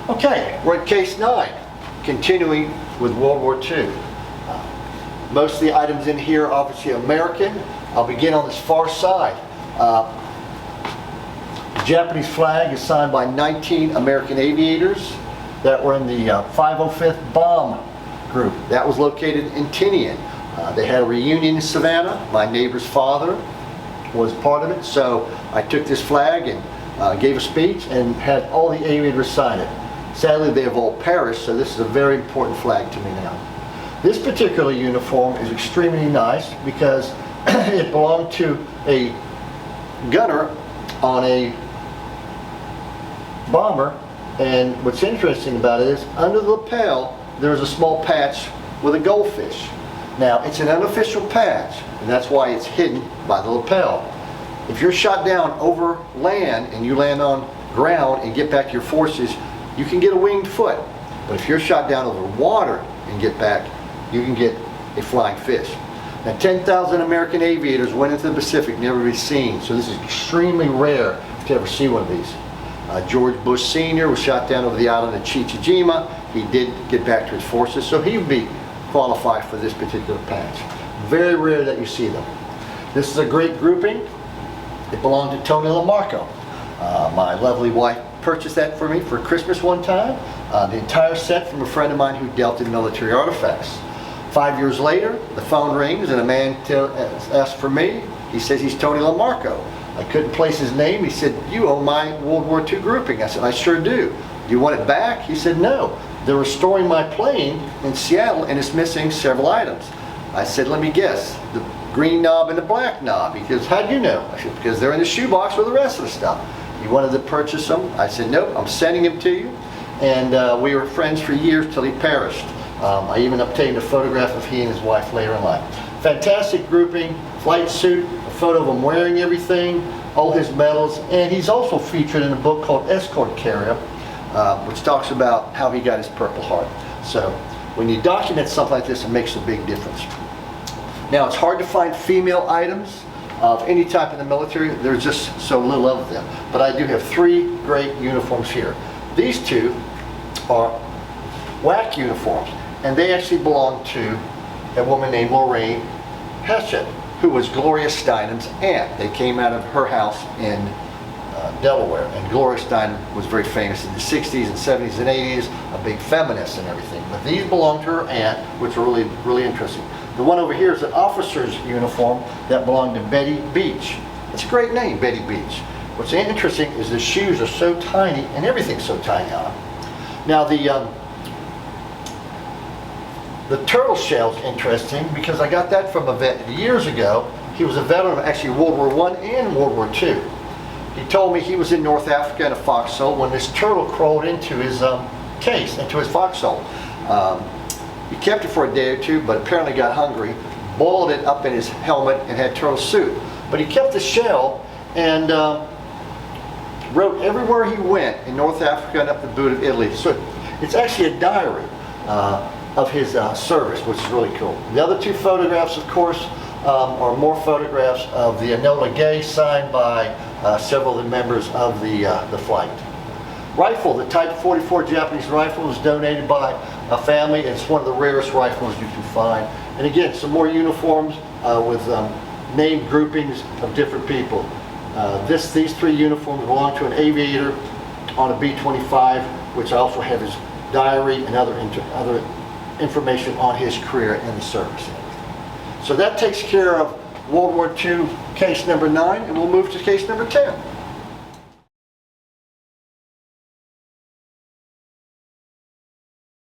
Okay, we're at case 9, continuing with World War II. Most of the items in here are obviously American. I'll begin on this far side. The Japanese flag is signed by 19 American aviators that were in the 505th Bomb Group. That was located in Tinian. They had a reunion in Savannah. My neighbor's father was part of it, so I took this flag and gave a speech and had all the aviators sign it. Sadly, they have all perished, so this is a very important flag to me now. This particular uniform is extremely nice because it belonged to a gunner on a bomber, and what's interesting about it is under the lapel there's a small patch with a goldfish. Now, it's an unofficial patch, and that's why it's hidden by the lapel. If you're shot down over land and you land on ground and get back to your forces, you can get a winged foot. But if you're shot down over water and get back, you can get a flying fish. Now, 10,000 American aviators went into the Pacific, never been seen, so this is extremely rare to ever see one of these. George Bush Sr. was shot down over the island of Chichijima. He did get back to his forces, so he would be qualified for this particular patch. Very rare that you see them. This is a great grouping. It belonged to Tony LaMarco. My lovely wife purchased that for me for Christmas one time. The entire set from a friend of mine who dealt in military artifacts. 5 years later, the phone rings and a man asks for me. He says he's Tony LaMarco. I couldn't place his name. He said, "You own my World War II grouping." I said, "I sure do. Do you want it back?" He said, "No. They're restoring my plane in Seattle and it's missing several items." I said, "Let me guess. The green knob and the black knob." He goes, "How'd you know?" I said, "Because they're in the shoebox with the rest of the stuff." He wanted to purchase them. I said, "Nope, I'm sending them to you." And we were friends for years till he perished. I even obtained a photograph of he and his wife later in life. Fantastic grouping, flight suit, a photo of him wearing everything, all his medals, and he's also featured in a book called Escort Carrier, which talks about how he got his Purple Heart. So when you document something like this, it makes a big difference. Now, it's hard to find female items of any type in the military. There's just so little of them. But I do have 3 great uniforms here. These 2 are WWII uniforms, and they actually belong to a woman named Lorraine Heshet, who was Gloria Steinem's aunt. They came out of her house in Delaware, and Gloria Steinem was very famous in the 60s and 70s and 80s, a big feminist and everything. But these belong to her aunt, which are really, really interesting. The one over here is an officer's uniform that belonged to Betty Beach. It's a great name, Betty Beach. What's interesting is the shoes are so tiny and everything's so tiny on them. Now, the turtle shell's interesting because I got that from a vet years ago. He was a veteran of actually World War I and World War II. He told me he was in North Africa in a foxhole when this turtle crawled into his case, into his foxhole. He kept it for a day or two, but apparently got hungry, boiled it up in his helmet and had turtle soup. But he kept the shell and wrote everywhere he went in North Africa and up the boot of Italy. So it's actually a diary of his service, which is really cool. The other 2 photographs, of course, are more photographs of the Enola Gay signed by several of the members of the flight. Rifle, the Type 44 Japanese rifle, was donated by a family. It's one of the rarest rifles you can find. And again, some more uniforms with named groupings of different people. These 3 uniforms belong to an aviator on a B-25, which I also have his diary and other information on his career in the service. So that takes care of World War II case number 9, and we'll move to case number 10.